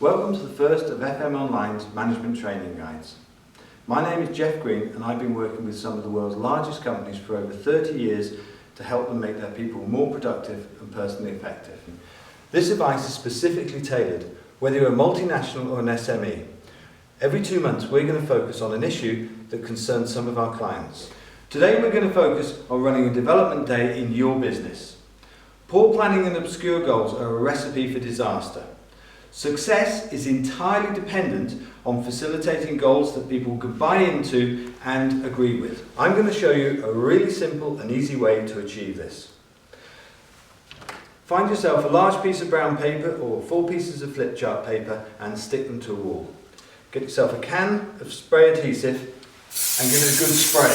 Welcome to the first of FM Online's management training guides. My name is Geoff and I've been working with some of the world's largest companies for over 30 years to help them make their people more productive and personally effective. This advice is specifically tailored whether you're a multinational or an SME. Every 2 months we're going to focus on an issue that concerns some of our clients. Today we're going to focus on running a development day in your business. Poor planning and obscure goals are a recipe for disaster. Success is entirely dependent on facilitating goals that people can buy into and agree with. I'm going to show you a really simple and easy way to achieve this. Find yourself a large piece of brown paper or 4 pieces of flip chart paper and stick them to a wall. Get yourself a can of spray adhesive and give it a good spray.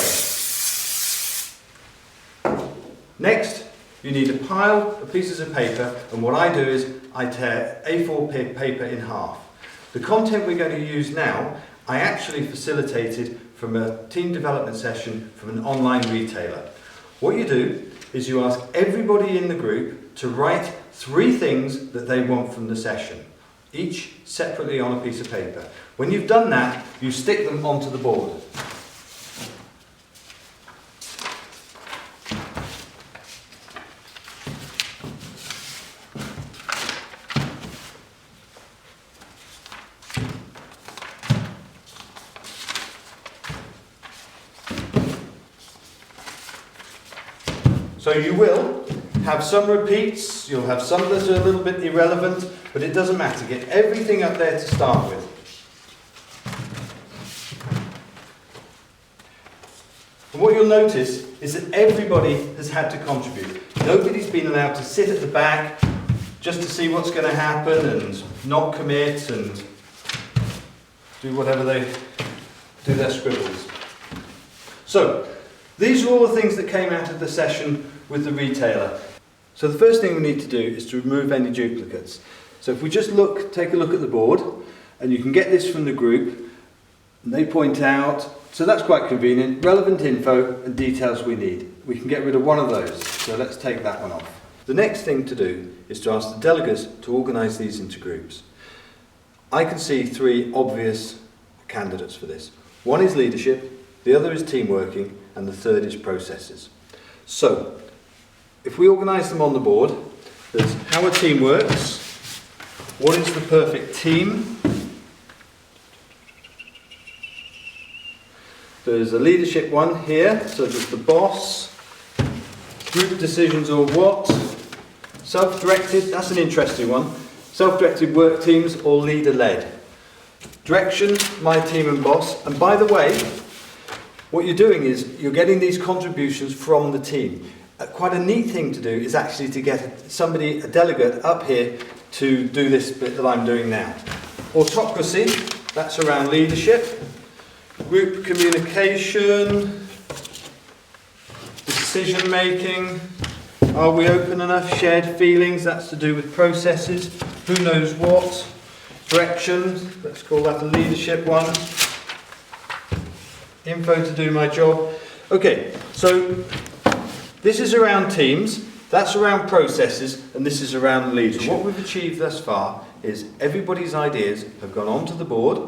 Next, you need a pile of pieces of paper, and what I do is I tear A4 paper in half. The content we're going to use now, I actually facilitated from a team development session from an online retailer. What you do is you ask everybody in the group to write 3 things that they want from the session, each separately on a piece of paper. When you've done that, you stick them onto the board. So you will have some repeats, you'll have some that are a little bit irrelevant, but it doesn't matter. Get everything up there to start with. And what you'll notice is that everybody has had to contribute. Nobody's been allowed to sit at the back just to see what's going to happen and not commit and do whatever they do their scribbles. So, these are all the things that came out of the session with the retailer. So the first thing we need to do is to remove any duplicates. So if we just take a look at the board, and you can get this from the group, and they point out, so that's quite convenient, relevant info and details we need. We can get rid of one of those, so let's take that one off. The next thing to do is to ask the delegates to organise these into groups. I can see 3 obvious candidates for this. One is leadership, the other is team working, and the third is processes. So, if we organise them on the board, there's how a team works, what is the perfect team, there's a leadership one here, so there's the boss, group decisions or what, self-directed, that's an interesting one, self-directed work teams or leader-led. Direction, my team and boss, and by the way, what you're doing is you're getting these contributions from the team. Quite a neat thing to do is actually to get a delegate up here to do this bit that I'm doing now. Autocracy, that's around leadership. Group communication, decision making. Are we open enough? Shared feelings, that's to do with processes. Who knows what? Direction, let's call that a leadership one. Info to do my job. Okay, so this is around teams, that's around processes, and this is around leadership. So what we've achieved thus far is everybody's ideas have gone onto the board,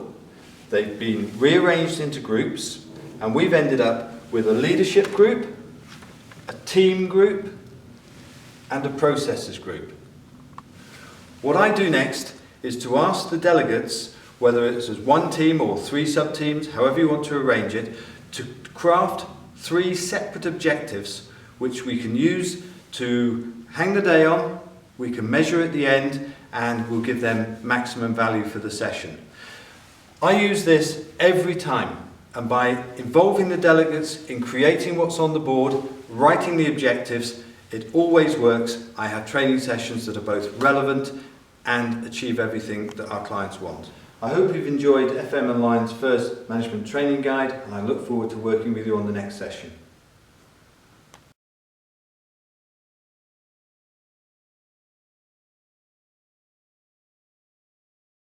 they've been rearranged into groups, and we've ended up with a leadership group, a team group, and a processes group. What I do next is to ask the delegates, whether it's as 1 team or 3 sub-teams, however you want to arrange it, to craft 3 separate objectives which we can use to hang the day on, we can measure at the end, and we'll give them maximum value for the session. I use this every time, and by involving the delegates in creating what's on the board, writing the objectives, it always works. I have training sessions that are both relevant and achieve everything that our clients want. I hope you've enjoyed FM Online's first management training guide, and I look forward to working with you on the next session.